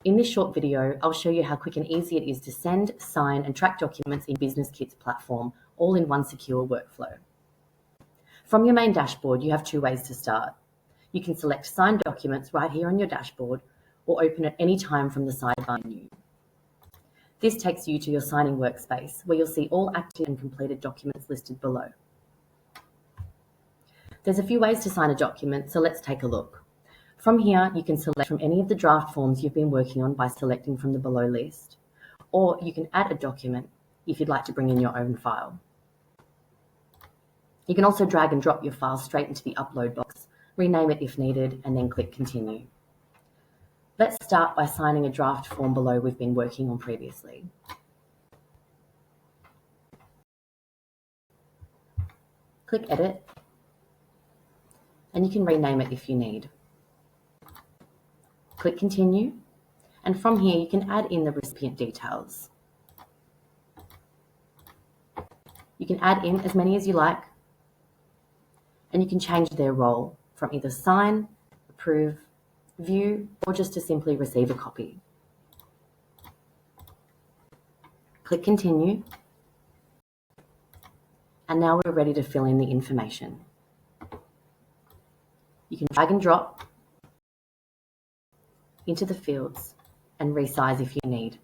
In this short video, I'll show you how quick and easy it is to send, sign, and track documents in Business Kit's platform, all in one secure workflow. From your main dashboard, you have two ways to start. You can select Sign Documents right here on your dashboard, or open at any time from the sidebar menu. This takes you to your signing workspace, where you'll see all active and completed documents listed below. There's a few ways to sign a document, so let's take a look. From here, you can select from any of the draft forms you've been working on by selecting from the below list, or you can add a document if you'd like to bring in your own file. You can also drag and drop your file straight into the upload box, rename it if needed, and then click Continue. Let's start by signing a draft form below we've been working on previously. Click Edit, and you can rename it if you need. Click Continue, and from here you can add in the recipient details. You can add in as many as you like, and you can change their role from either sign, approve, view, or just to simply receive a copy. Click Continue, and now we're ready to fill in the information. You can drag and drop into the fields and resize if you need.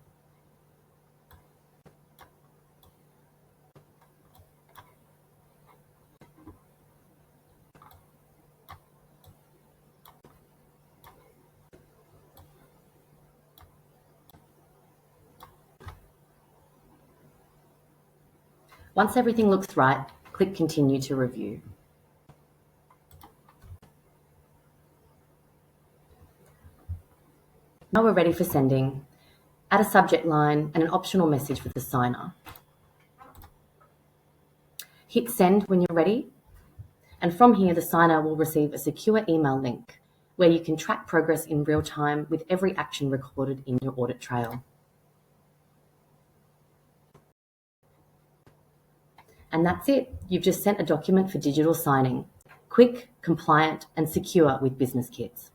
Once everything looks right, click Continue to review. Now we're ready for sending. Add a subject line and an optional message for the signer. Hit Send when you're ready, and from here the signer will receive a secure email link where you can track progress in real time with every action recorded in your audit trail. And that's it. You've just sent a document for digital signing. Quick, compliant, and secure with Business Kits.